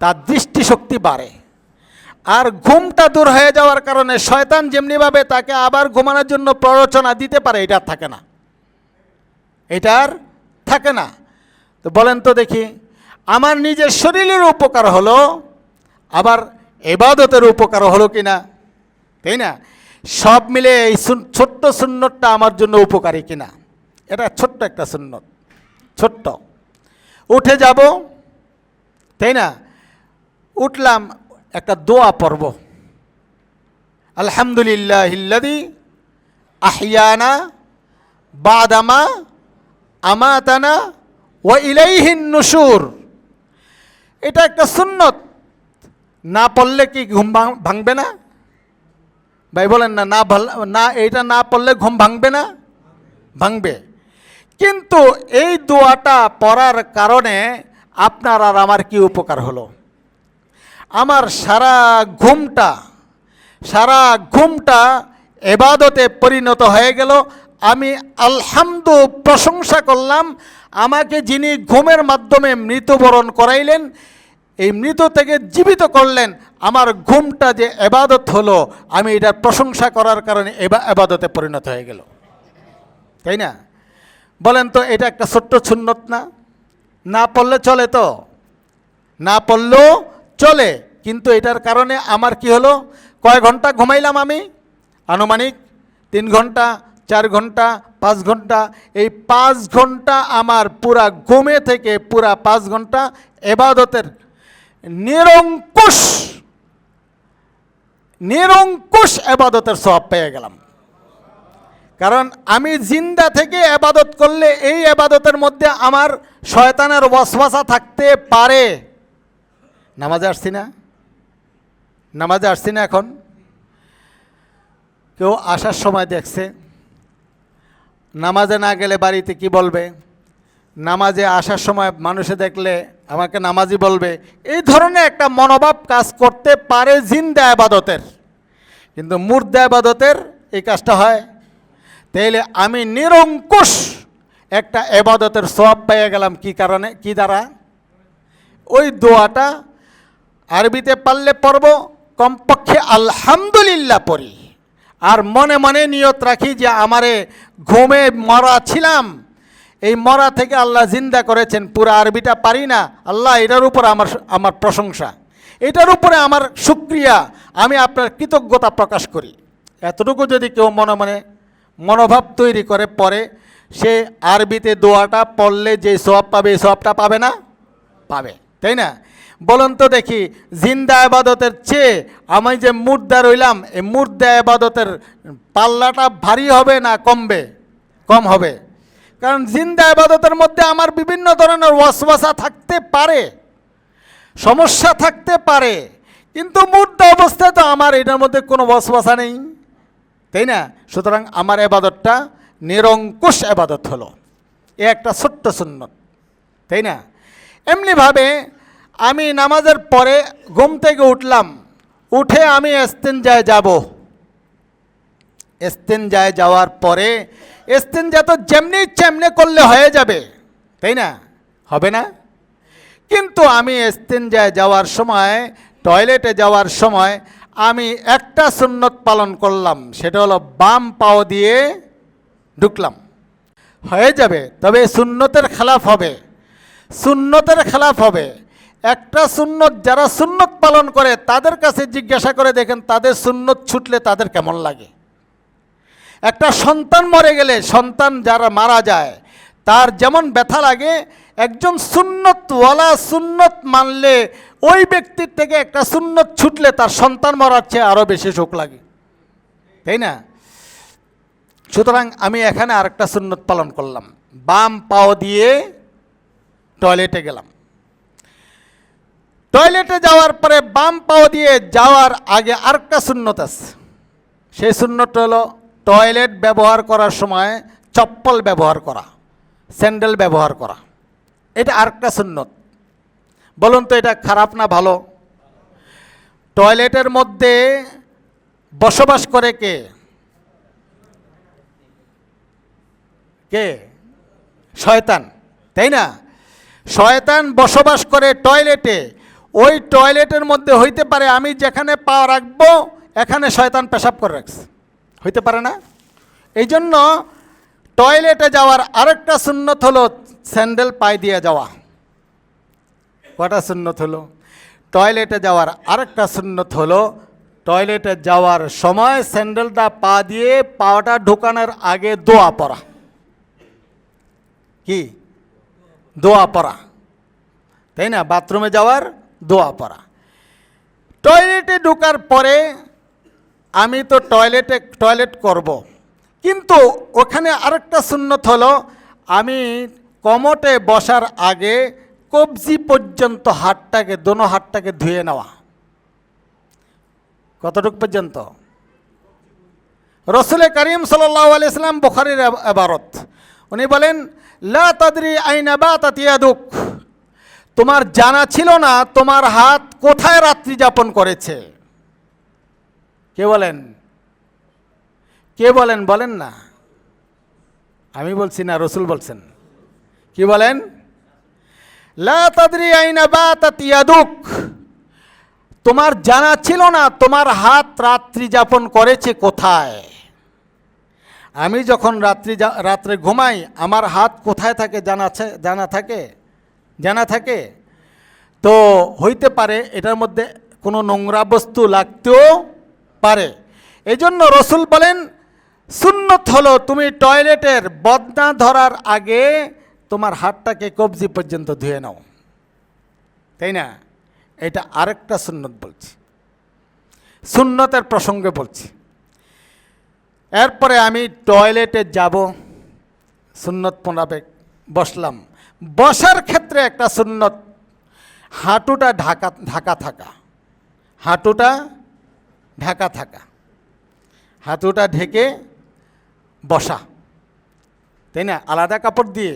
তার দৃষ্টিশক্তি বাড়ে। আর ঘুমটা দূর হয়ে যাওয়ার কারণে শয়তান যেমনিভাবে তাকে আবার ঘুমানোর জন্য প্ররোচনা দিতে পারে, এটা থাকে না। তো বলেন তো দেখি, আমার নিজের শরীরের উপকার হলো, আবার ইবাদতের উপকার হলো কিনা, তাই না? সব মিলে এই ছোট্ট সুন্নতটা আমার জন্য উপকারী কিনা। এটা ছোট্ট একটা সুন্নত, ছোট্ট। উঠে যাব, তাই না? উঠলাম, একটা দোয়া পড়ব, আলহামদুলিল্লাহিল্লাযী আহইয়ানা বাদামা আমাতানা ওয়া ইলাইহিন নুশুর। এটা একটা সুন্নত। না পড়লে কি ঘুম ভাঙবে না? ভাই বলেন না, এটা না পড়লে ঘুম ভাঙবে না? ভাঙবে। কিন্তু এই দোয়াটা পড়ার কারণে আপনার আর আমার কি উপকার হলো? আমার সারা ঘুমটা ইবাদতে পরিণত হয়ে গেল। আমি প্রশংসা করলাম আমাকে যিনি ঘুমের মাধ্যমে মৃত্যুবরণ করাইলেন, এই মৃত থেকে জীবিত করলেন। আমার ঘুমটা যে ইবাদত হলো, আমি এটার প্রশংসা করার কারণে ইবাদতে পরিণত হয়ে গেল, তাই না? বলেন তো, এটা একটা ছোট্ট সুন্নত না? না পড়লে চলে তো? না পড়লেও চলে, কিন্তু এটার কারণে আমার কি হলো? কয় ঘন্টা ঘুমাইলাম আমি? আনুমানিক 3 ঘন্টা, 4 ঘন্টা, 5 ঘন্টা। এই 5 ঘন্টা আমার পুরা ঘুমে থেকে পুরা 5 ঘন্টা ইবাদতের নিরঙ্কুশ ইবাদতের সওয়াব পেয়ে গেলাম। কারণ আমি জিন্দা থেকে ইবাদত করলে এই ইবাদতের মধ্যে আমার শয়তানের ওয়াসওয়াসা থাকতে পারে। নামাজে আসছি না এখন? কেউ আসার সময় দেখছে, নামাজে না গেলে বাড়িতে কি বলবে? নামাজে আসার সময় মানুষে দেখলে আমাকে নামাজি বলবে। এই ধরনের একটা মনোভাব কাজ করতে পারে জিন্দা ইবাদতের, কিন্তু মুর্দা ইবাদতের এই কাজটা হয়। তাইলে আমি নিরঙ্কুশ একটা ইবাদতের সওয়াব পেয়ে গেলাম। কি কারণে? কি দ্বারা? ওই দোয়াটা আরবিতে পারলে পড়ব, কমপক্ষে আলহামদুলিল্লাহ পড়ি, আর মনে মনে নিয়ত রাখি যে আমারে ঘুমে মরা ছিলাম, এই মরা থেকে আল্লাহ জিন্দা করেছেন। পুরো আরবিটা পারি না, আল্লাহ এটার উপর আমার প্রশংসা, এটার উপরে আমার শুকরিয়া, আমি আপনার কৃতজ্ঞতা প্রকাশ করি। এতটুকু যদি কেউ মনে মনে মনোভাব তৈরি করে পড়ে, সে আরবিতে দোয়াটা পড়লে যে সওয়াব পাবে, এই সওয়াবটা পাবে না? পাবে, তাই না? বলুন তো দেখি, জিন্দা ইবাদতের চেয়ে আমি যে মুর্দা রইলাম, এই মুর্দা ইবাদতের পাল্লাটা ভারী হবে না কম হবে? কারণ জিন্দা ইবাদতের মধ্যে আমার বিভিন্ন ধরনের ওয়াসওয়াসা থাকতে পারে, সমস্যা থাকতে পারে, কিন্তু মুর্দা অবস্থায় তো আমার এটার মধ্যে কোনো ওয়াসওয়াসা নেই, তাই না? সুতরাং আমার ইবাদতটা নিরঙ্কুশ ইবাদত হলো। এ একটা ছোট্ট সুন্নত, তাই না? এমনিভাবে আমি নামাজের পরে ঘুম থেকে উঠলাম, উঠে আমি ইস্তেঞ্জায় যাব। ইস্তেঞ্জায় যাওয়ার পরে, ইস্তেঞ্জা তো যেমনি চেমনে করলে হয়ে যাবে, তাই না? হবে না? কিন্তু আমি ইস্তেঞ্জায় যাওয়ার সময়, টয়লেটে যাওয়ার সময় আমি একটা সুন্নত পালন করলাম, সেটা হলো বাম পাও দিয়ে ঢুকলাম, হয়ে যাবে। তবে সুন্নতের খেলাফ হবে, সুন্নতের খেলাফ হবে। একটা সুন্নত, যারা সুন্নত পালন করে তাদের কাছে জিজ্ঞাসা করে দেখেন তাদের সুন্নত ছুটলে তাদের কেমন লাগে। একটা সন্তান মরে গেলে, সন্তান যারা মারা যায় তার যেমন ব্যথা লাগে, একজন সুন্নতওয়ালা সুন্নত মানলে ওই ব্যক্তির থেকে একটা সুন্নত ছুটলে তার সন্তান মরার চেয়ে আরও বেশি শোক লাগে, তাই না? সুতরাং আমি এখানে আরেকটা সুন্নত পালন করলাম, বাম পাও দিয়ে টয়লেটে গেলাম। টয়লেটে যাওয়ার পরে বাম পাও দিয়ে যাওয়ার আগে আরেকটা সুন্নত আছে। সেই সুন্নতটা হলো টয়লেট ব্যবহার করার সময় চপ্পল ব্যবহার করা, স্যান্ডেল ব্যবহার করা। এটা আরেকটা সুন্নত। বলুন তো এটা খারাপ না ভালো? টয়লেটের মধ্যে বসবাস করে কে? কে? শয়তান, তাই না? শয়তান বসবাস করে টয়লেটে। ওই টয়লেটের মধ্যে হইতে পারে আমি যেখানে পা রাখবো এখানে শয়তান পেশাব করে রাখছে, হইতে পারে না? এই জন্য টয়লেটে যাওয়ার আরেকটা সুন্নত হলো স্যান্ডেল পায়ে দিয়ে যাওয়া। কটা সুন্নত হলো? টয়লেটে যাওয়ার আরেকটা সুন্নত হলো টয়লেটে যাওয়ার সময় স্যান্ডেলটা পা দিয়ে পাটা ঢোকানোর আগে দোয়া পড়া। কি? দোয়া পড়া, তাই না? বাথরুমে যাওয়ার দোয়া পড়া। টয়লেটে ঢোকার পরে আমি তো টয়লেট করব, কিন্তু ওখানে আরেকটা সুন্নত হলো আমি কমোটে বসার আগে কবজি পর্যন্ত হাতটাকে, দোনো হাতটাকে ধুয়ে নেওয়া। কতটুক পর্যন্ত? রসুল করিম সাল্লাল্লাহু আলাইহি সাল্লাম, বুখারীর ইবারত, উনি বলেন লা তাদরি আইনা বাতাত ইয়াদুক, তোমার জানা ছিল না তোমার হাত কোথায় রাত্রি যাপন করেছে। কে বলেন? কে বলেন? বলেন না, আমি বলছি না, রসুল বলছেন। কি বলেন? লা তাদরি আইনা বাতাত ইয়াদুক, তোমার জানা ছিল না তোমার হাত রাত্রি যাপন করেছে কোথায়। আমি যখন রাত্রে ঘুমাই আমার হাত কোথায় থাকে জানা থাকে। তো হইতে পারে এটার মধ্যে কোনো নোংরা বস্তু লাগতেও পারে। এই জন্য রসুল বলেন সুন্নত হলো তুমি টয়লেটের বদনা ধরার আগে তোমার হাতটাকে কবজি পর্যন্ত ধুয়ে নাও, তাই না? এটা আরেকটা সুন্নত বলছি, সুন্নতের প্রসঙ্গে বলছি। এরপরে আমি টয়লেটে যাব, সুন্নত মোতাবেক বসলাম। বসার ক্ষেত্রে একটা সুন্নত, হাঁটুটা ঢাকা থাকা, হাঁটুটা ঢাকা থাকা, হাঁটুটা ঢেকে বসা, তাই না? আলাদা কাপড় দিয়ে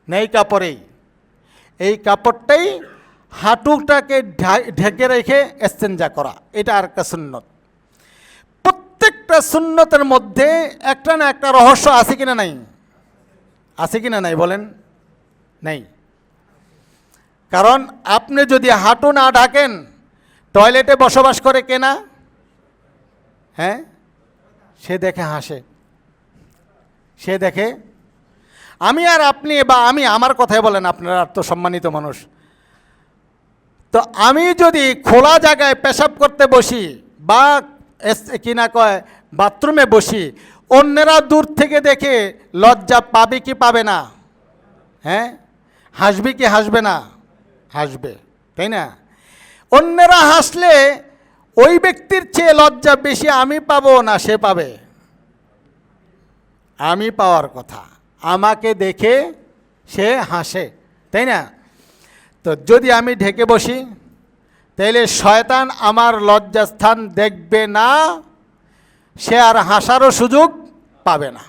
নেই, কাপড়েই, এই কাপড়টাই হাঁটুটাকে ঢেকে রেখে ইস্তেঞ্জা করা, এটা আর একটা সুন্নত। প্রত্যেকটা সুন্নতের মধ্যে একটা না একটা রহস্য আছে কিনা নাই? আছে কিনা নাই বলেন? নেই। কারণ আপনি যদি হাঁটু না ঢাকেন, টয়লেটে বসবাস করে কে না? হ্যাঁ, সে দেখে হাসে, সে দেখে। আমি আর আপনি বা আমি, আমার কথাই বলেন, আপনারা তো সম্মানিত মানুষ, তো আমি যদি খোলা জায়গায় পেশাব করতে বসি বা কি না কয় বাথরুমে বসি, অন্যেরা দূর থেকে দেখে লজ্জা পাবে কি পাবে না? হ্যাঁ, হাসবে কি হাসবে না? হাসবে, তাই না? অন্যেরা হাসলে ওই ব্যক্তির চেয়ে লজ্জা বেশি আমি পাবো না সে পাবে? আমি পাওয়ার কথা, আমাকে দেখে সে হাসে, তাই না? তো যদি আমি ঢেকে বসি তাহলে শয়তান আমার লজ্জাস্থান দেখবে না, সে আর হাসারও সুযোগ পাবে না,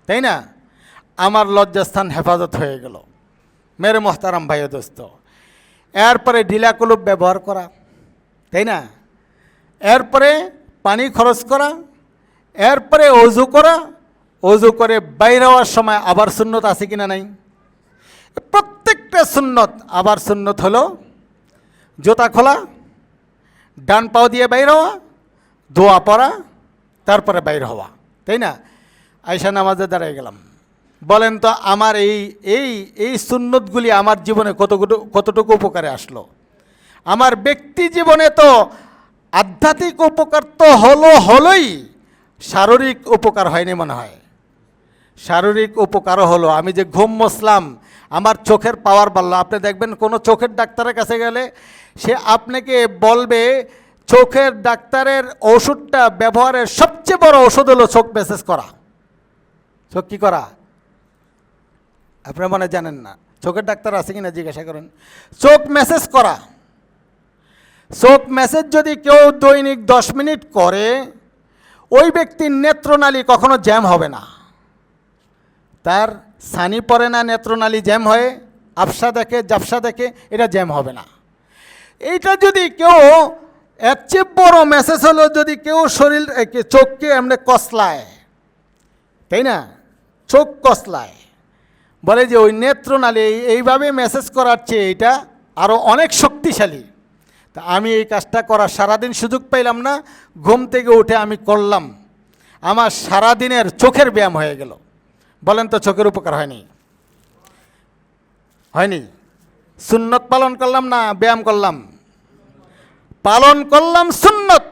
তাই না? আমার লজ্জাস্থান হেফাজত হয়ে গেল। মেরে মোহতারাম ভাই দোস্ত, এরপরে ঢিলা কলুপ ব্যবহার করা, তাই না? এরপরে পানি খরচ করা, এরপরে অজু করা, অজু করে বাইরে হওয়ার সময় আবার সুন্নত আছে কিনা নাই? প্রত্যেকটা সুন্নত। আবার সুন্নত হলো জুতা খোলা, ডান পাও দিয়ে বাইর হওয়া, দোয়া পড়া, তারপরে বাইর হওয়া, তাই না? আয়সা নামাজে দাঁড়িয়ে গেলাম। বলেন তো আমার এই এই এই সুন্নতগুলি আমার জীবনে কতটুকু উপকারে আসলো? আমার ব্যক্তি জীবনে তো আধ্যাত্মিক উপকার তো হলোই, শারীরিক উপকার হয়নি মনে হয়। শারীরিক উপকারও হলো, আমি যে ঘুম মসলাম, আমার চোখের পাওয়ার বাড়লো। আপনি দেখবেন কোনো চোখের ডাক্তারের কাছে গেলে সে আপনাকে বলবে চোখের ডাক্তারের ওষুধটা ব্যবহারের সবচেয়ে বড় ওষুধ হলো চোখ মেসেজ করা। চোখ কী করা? আপনারা মনে জানেন না, চোখের ডাক্তার আছে কিনা জিজ্ঞাসা করেন। চোখ মেসেজ করা, চোখ মেসেজ যদি কেউ দৈনিক 10 মিনিট করে, ওই ব্যক্তির নেত্রনালী কখনো জ্যাম হবে না। তার ছানি পড়ে না, নেত্রনালী জ্যাম হয়ে আবসা দেখে, জাবসা দেখে, এটা জ্যাম হবে না। এইটা যদি কেউ, এর চেয়ে বড় মেসেজ হলো যদি কেউ চোখকে এমনি কসলায়, তাই না? চোখ কসলায়, বলে যে ওই নেত্রনালী এইভাবে মেসেজ করার চেয়ে এটা আরও অনেক শক্তিশালী। তা আমি এই কাজটা করার সারাদিন সুযোগ পাইলাম না, ঘুম থেকে উঠে আমি করলাম, আমার সারাদিনের চোখের ব্যায়াম হয়ে গেল। বলেন তো চোখের উপকার হয়নি? হয়নি? সুন্নত পালন করলাম না ব্যায়াম করলাম? পালন করলাম সুন্নত,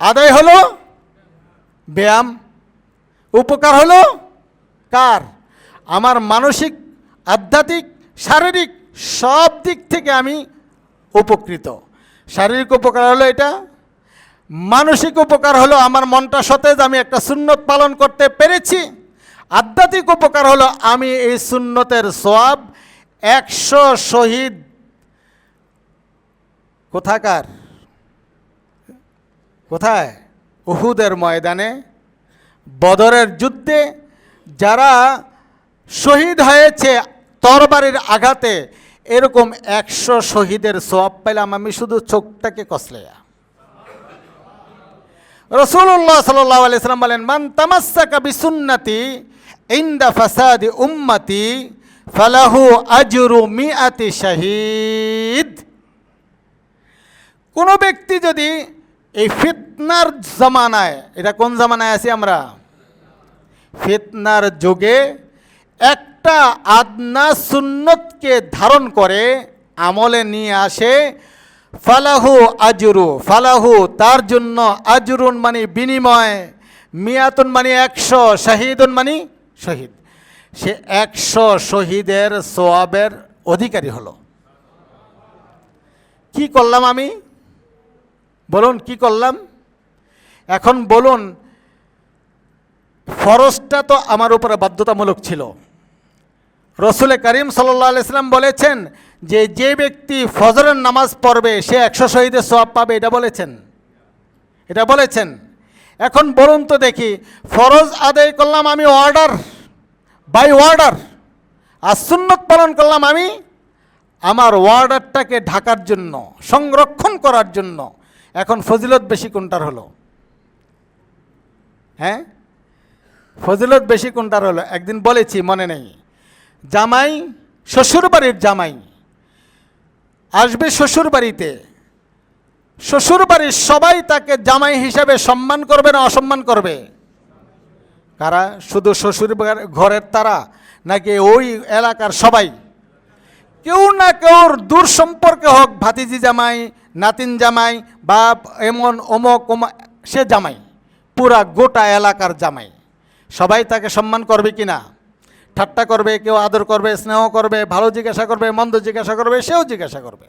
আদায় হলো ব্যায়াম, উপকার হলো কার? আমার মানসিক, আধ্যাত্মিক, শারীরিক সব দিক থেকে আমি উপকৃত। শারীরিক উপকার হলো এটা, মানসিক উপকার হলো আমার মনটা সতেজ, আমি একটা সুন্নত পালন করতে পেরেছি। আধ্যাত্মিক উপকার হলো আমি এই সুন্নতের সওয়াব 100 শহীদ, কোথাকার? কোথায়? উহুদের ময়দানে, বদরের যুদ্ধে যারা শহীদ হয়েছে তরবারির আঘাতে, এরকম 100 শহীদের সওয়াব পেলাম আমি শুধু চোখটাকে কসলাইয়া। রাসূলুল্লাহ সাল্লাল্লাহু আলাইহি সাল্লাম বলেন, মান তামাসসাকা বিসুন্নতি ইনদা ফাসাদি উম্মতি ফালাহু আজরু মিআতি শাহীদ। কোনো ব্যক্তি যদি এই ফিতনার জামানায়, এটা কোন জামানায় আছি আমরা? ফিতনার যুগে একটা আদনা সুন্নতকে ধারণ করে আমলে নিয়ে আসে, ফালাহু আজরু, ফালাহু তার জন্য, আজরুন মানে বিনিময়, মিয়াতুন মানে 100, শাহীদুন মানে শহীদ, সে 100 শহীদের সওয়াবের অধিকারী হলো। কি করলাম আমি? বলুন কি করলাম? এখন বলুন, ফরজটা তো আমার উপরে বাধ্যতামূলক ছিল। রসুল করিম সাল্লাল্লাহু আলাইহি সাল্লাম বলেছেন যে যে ব্যক্তি ফজরের নামাজ পড়বে সে 100 শহীদের সওয়াব পাবে, এটা বলেছেন, এটা বলেছেন। এখন বলুন তো দেখি, ফরজ আদায় করলাম আমি অর্ডার বাই অর্ডার, আর সুন্নত পালন করলাম আমি আমার অর্ডারটাকে ঢাকার জন্য, সংরক্ষণ করার জন্য। এখন ফজিলত বেশি কোনটার হলো? হ্যাঁ, ফজিলত বেশি কোনটার হলো? একদিন বলেছি, মনে নেই, জামাই, শ্বশুরবাড়ির জামাই আসবে শ্বশুরবাড়িতে, শ্বশুরবাড়ির সবাই তাকে জামাই হিসাবে সম্মান করবে না অসম্মান করবে? কারা? শুধু শ্বশুর ঘরের তারা, নাকি ওই এলাকার সবাই? কেউ না কেউর দূর সম্পর্কে হোক, ভাতিজি জামাই, নাতিন জামাই, বা এমন অমক সে জামাই, পুরা গোটা এলাকার জামাই, সবাই তাকে সম্মান করবে কি না? ঠাট্টা করবে, কেউ আদর করবে, স্নেহ করবে, ভালো জিজ্ঞাসা করবে, মন্দ জিজ্ঞাসা করবে, সেও জিজ্ঞাসা করবে।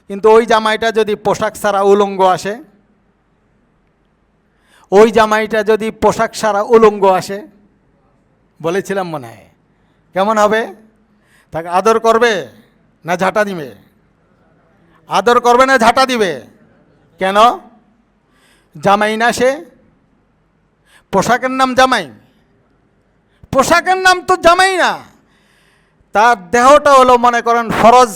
কিন্তু ওই জামাইটা যদি পোশাক ছাড়া উলঙ্গ আসে, ওই জামাইটা যদি পোশাক ছাড়া উলঙ্গ আসে, বলেছিলাম মনে হয়, কেমন হবে? তাকে আদর করবে না ঝাঁটা দিবে? আদর করবে না ঝাঁটা দিবে? কেন? জামাই না সে? পোশাকের নাম জামাই? পোশাকের নাম তো জামাই না, তার দেহটা হলো মনে করেন ফরজ।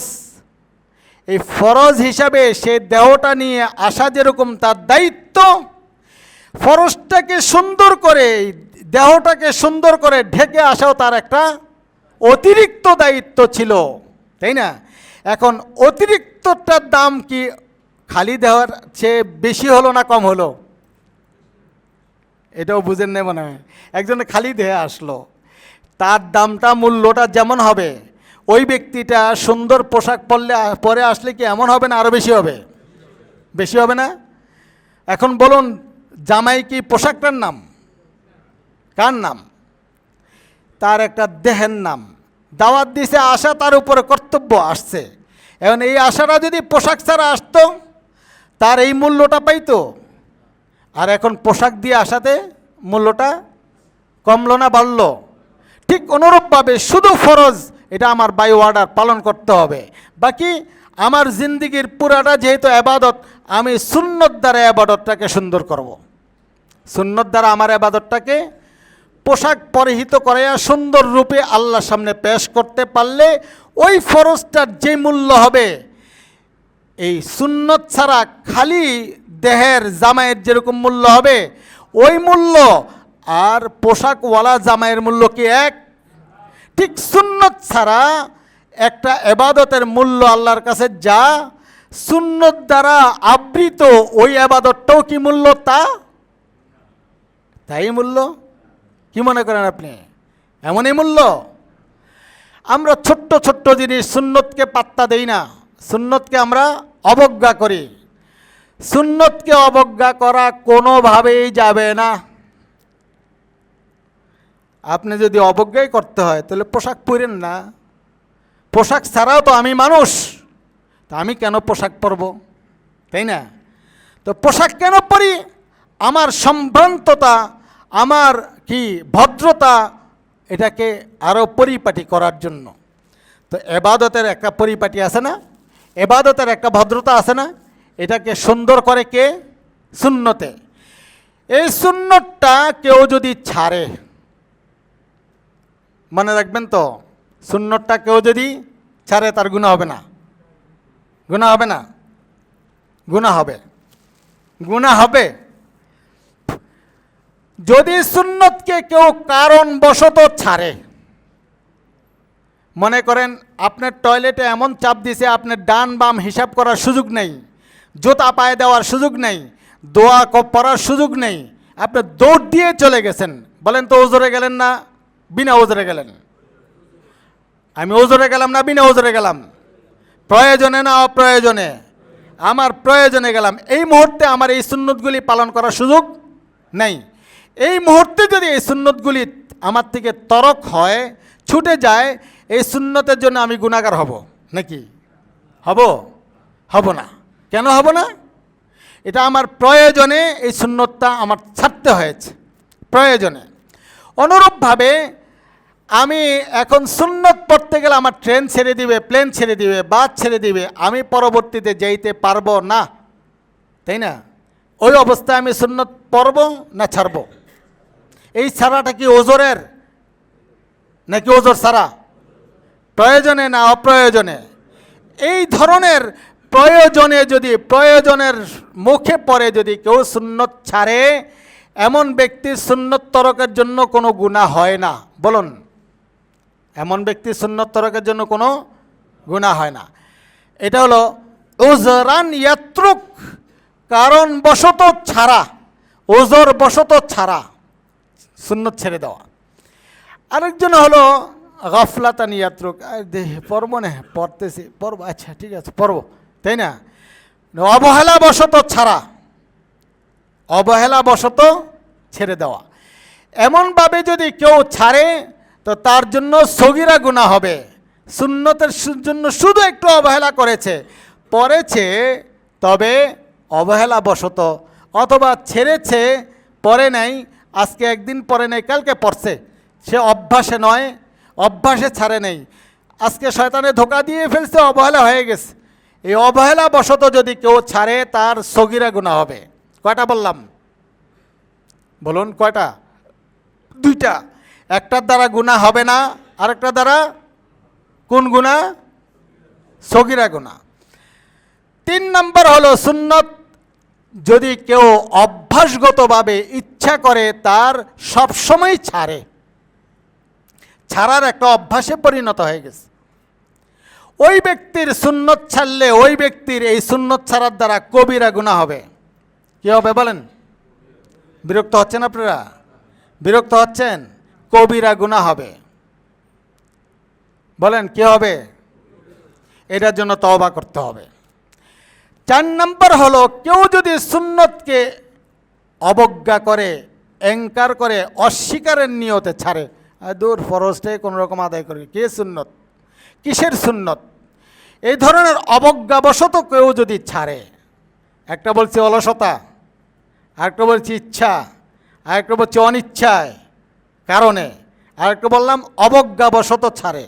এই ফরজ হিসাবে সে দেহটা নিয়ে আসা যেরকম তার দায়িত্ব, ফরজটাকে সুন্দর করে, দেহটাকে সুন্দর করে ঢেকে আসাও তার একটা অতিরিক্ত দায়িত্ব ছিল, তাই না? এখন অতিরিক্তটার দাম কি খালি দেওয়ার চেয়ে বেশি হলো না কম হলো? এটাও বুঝেন না মনে হয়। একজনে খালি দেহে আসলো, তার দামটা মূল্যটা যেমন হবে, ওই ব্যক্তিটা সুন্দর পোশাক পরে আসলে কি এমন হবে না আরও বেশি হবে? বেশি হবে না? এখন বলুন, জামাই কি পোশাকটার নাম? কার নাম? তার একটা দেহের নাম। দাওয়াত দিছে, আশা তার উপরে কর্তব্য আসছে। এখন এই আশাটা যদি পোশাক ছাড়া আসতো, তার এই মূল্যটা পাইতো। আর এখন পোশাক দিয়ে আসাতে মূল্যটা কমলো না বাড়লো? ঠিক অনুরূপভাবে শুধু ফরজ, এটা আমার বাই অর্ডার পালন করতে হবে। বাকি আমার জিন্দিগির পুরাটা যেহেতু আবাদত, আমি সুন্নত দ্বারা আবাদতটাকে সুন্দর করব। সুন্নত দ্বারা আমার আবাদতটাকে পোশাক পরিহিত করাইয়া সুন্দর রূপে আল্লাহর সামনে পেশ করতে পারলে ওই ফরজটার যে মূল্য হবে, এই সুন্নত ছাড়া খালি দেহের জামাইয়ের যেরকম মূল্য হবে, ওই মূল্য আর পোশাকওয়ালা জামাইয়ের মূল্য কি এক? ঠিক সুন্নত ছাড়া একটা এবাদতের মূল্য আল্লাহর কাছে যা, সুন্নত দ্বারা আবৃত ওই আবাদতটাও কি মূল্য তাই মূল্য। কি মনে করেন আপনি? এমনই মূল্য। আমরা ছোট্ট ছোট্ট জিনিস সুন্নতকে পাত্তা দেই না, সুন্নতকে আমরা অবজ্ঞা করি। সুন্নতকে অবজ্ঞা করা কোনোভাবেই যাবে না। আপনি যদি অবজ্ঞাই করতে হয় তাহলে পোশাক পরেন না। পোশাক ছাড়াও তো আমি মানুষ, তা আমি কেন পোশাক পরব? তাই না? তো পোশাক কেন পরি? আমার সম্ভ্রান্ততা, আমার কি ভদ্রতা, এটাকে আরও পরিপাটি করার জন্য। তো এবাদতের একটা পরিপাটি আছে না, এবাদতের একটা ভদ্রতা আছে না, এটাকে সুন্দর করে কে? সুন্নতে। এই সুন্নতটা কেউ যদি ছাড়ে, মনে রাখবেন তো, সুন্নতটা কেউ যদি ছাড়ে তার গুনাহ হবে না? গুনাহ হবে না? গুনাহ হবে, গুনাহ হবে। যদি সুন্নতকে কেউ কারণবশত ছাড়ে, মনে করেন আপনার টয়লেটে এমন চাপ দিছে আপনার ডান বাম হিসাব করার সুযোগ নেই, জুতা পায়ে দেওয়ার সুযোগ নেই, দোয়া পড়ার সুযোগ নেই, আপনি দৌড় দিয়ে চলে গেছেন। বলেন তো ওজরে গেলেন না বিনা ওজরে গেলেন? আমি ওজরে গেলাম না বিনা ওজরে গেলাম? প্রয়োজনে না অপ্রয়োজনে? আমার প্রয়োজনে গেলাম। এই মুহূর্তে আমার এই সুন্নতগুলি পালন করার সুযোগ নেই। এই মুহূর্তে যদি এই সুন্নতগুলি আমার থেকে তরক হয়, ছুটে যায়, এই সুন্নতের জন্য আমি গুনাহগার হব নাকি? হব না। কেন হব না? এটা আমার প্রয়োজনে এই সুন্নতটা আমার ছাড়তে হয়েছে, প্রয়োজনে। অনুরূপভাবে আমি এখন সুন্নত পড়তে গেলে আমার ট্রেন ছেড়ে দিবে, প্লেন ছেড়ে দিবে, বাস ছেড়ে দিবে, আমি পরবর্তীতে যাইতে পারবো না, তাই না? ওই অবস্থায় আমি সুন্নত পড়ব না ছাড়ব? এই ছাড়াটা কি ওজরের নাকি ওজর ছাড়া? প্রয়োজনে না অপ্রয়োজনে? এই ধরনের প্রয়োজনে, যদি প্রয়োজনের মুখে পড়ে যদি কেউ সুন্নত ছাড়ে, এমন ব্যক্তির সুন্নত তরকের জন্য কোনো গুনাহ হয় না। বলুন, এমন ব্যক্তির সুন্নত তরকের জন্য কোনো গুনাহ হয় না। এটা হলো উজরান ইয়াত্রুক, কারণবশত ছাড়া, ওজর বশত ছাড়া সুন্নত ছেড়ে দেওয়া। আরেকজন হলো গফলাতান ইয়াত্রুক, পড়ব না, পড়তেছি, পড়ব, আচ্ছা ঠিক আছে পড়ব, তাই না? অবহেলা বশত ছাড়া, অবহেলা বশত ছেড়ে দেওয়া। এমনভাবে যদি কেউ ছাড়ে তো তার জন্য সগীরা গুনাহ হবে। সুন্নতের জন্য শুধু একটু অবহেলা পড়েছে, তবে অবহেলা বশত, অথবা ছেড়েছে, পড়ে নাই, আজকে একদিন পড়ে নাই, কালকে পড়ছে, সে অভ্যাসে নয়, অভ্যাসে ছাড়ে নেই, আজকে শয়তানে ধোকা দিয়ে ফেলছে, অবহেলা হয়ে গেছে। এই অবহেলা বশত যদি কেউ ছাড়ে তার সগীরা গুনাহ হবে। কয়টা বললাম? বলুন কয়টা? দুইটা। একটার দ্বারা গুনাহ হবে না, আরেকটার দ্বারা কোন গুনাহ? সগীরা গুনাহ। 3 নম্বর হলো সুন্নত যদি কেউ অভ্যাসগতভাবে ইচ্ছা করে, তার সবসময় ছাড়ে, ছাড়ার একটা অভ্যাসে পরিণত হয়ে গেছে, ওই ব্যক্তির সুন্নত ছাড়লে ওই ব্যক্তির এই সুন্নত ছাড়ার দ্বারা কবিরা গুনাহ হবে। কি হবে বলেন? বিরক্ত হচ্ছেন আপনারা? বিরক্ত হচ্ছেন? কবিরা গুনাহ হবে। বলেন কি হবে? এটার জন্য তওবা করতে হবে। 4 নম্বর হলো, কেউ যদি সুন্নতকে অবজ্ঞা করে, এনকার করে, অস্বীকারের নিয়তে ছাড়ে, দূর ফরজটাই কোনো রকম আদায় করে, কে সুন্নত, কিসের সুন্নত, এই ধরনের অবজ্ঞাবশত কেউ যদি ছাড়ে, একটা বলছে অলসতা, আরেকটা বলছে ইচ্ছা, আরেকটা বলছে অনিচ্ছায় কারণে, আরেকটা বললাম অবজ্ঞাবশত ছাড়ে,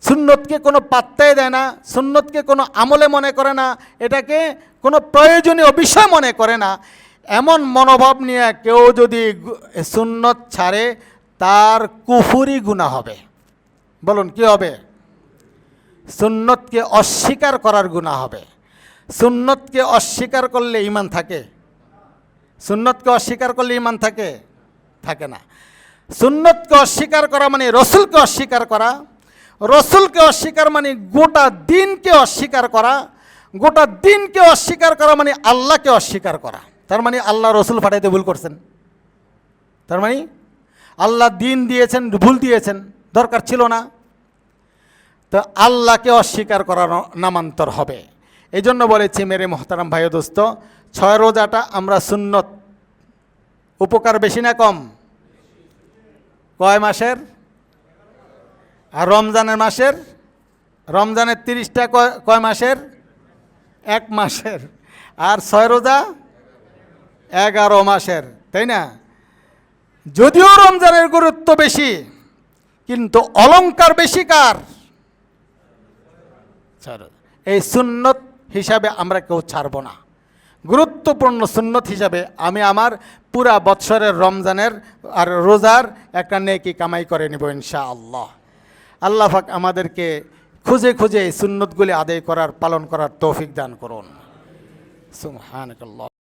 সুন্নতকে কোনো পাত্তাই দেয় না, সুন্নতকে কোনো আমলে মনে করে না, এটাকে কোনো প্রয়োজনীয় বিষয় মনে করে না, এমন মনোভাব নিয়ে কেউ যদি সুন্নত ছাড়ে, তার কুফরি গুনাহ হবে। বলুন কি হবে? সুন্নতকে অস্বীকার করার গুনাহ হবে। সুন্নতকে অস্বীকার করলে ঈমান থাকে? সুন্নতকে অস্বীকার করলে ঈমান থাকে? থাকে না। সুন্নতকে অস্বীকার করা মানে রসুলকে অস্বীকার করা, রসুলকে অস্বীকার মানে গোটা দিনকে অস্বীকার করা, গোটা দিনকে অস্বীকার করা মানে আল্লাহকে অস্বীকার করা। তার মানে আল্লাহ রসুল পাঠাইতে ভুল করছেন, তার মানে আল্লাহ দিন দিয়েছেন, ভুল দিয়েছেন, দরকার ছিল না। তো আল্লাহকে অস্বীকার করার নামান্তর হবে। এই জন্য বলেছি মেরে মোহতারাম ভাই দোস্ত, 6 রোজাটা আমরা সুন্নত, উপকার বেশি না কম? কয় মাসের? আর রমজানের মাসের? রমজানের 30টা কয় মাসের? 1 মাসের। আর 6 রোজা 11 মাসের, তাই না? যদিও রমজানের গুরুত্ব বেশি, কিন্তু অলংকার বেশি কার? এই সুন্নত হিসাবে আমরা কেউ ছাড়ব না। গুরুত্বপূর্ণ সুন্নত হিসাবে আমি আমার পুরা বৎসরের রমজানের আর রোজার একটা নেকি কামাই করে নিব ইনশাআল্লাহ। আল্লাহ পাক আমাদেরকে খুঁজে খুঁজে এই সুন্নতগুলি আদায় করার, পালন করার তৌফিক দান করুন। সুবহানাল্লাহ।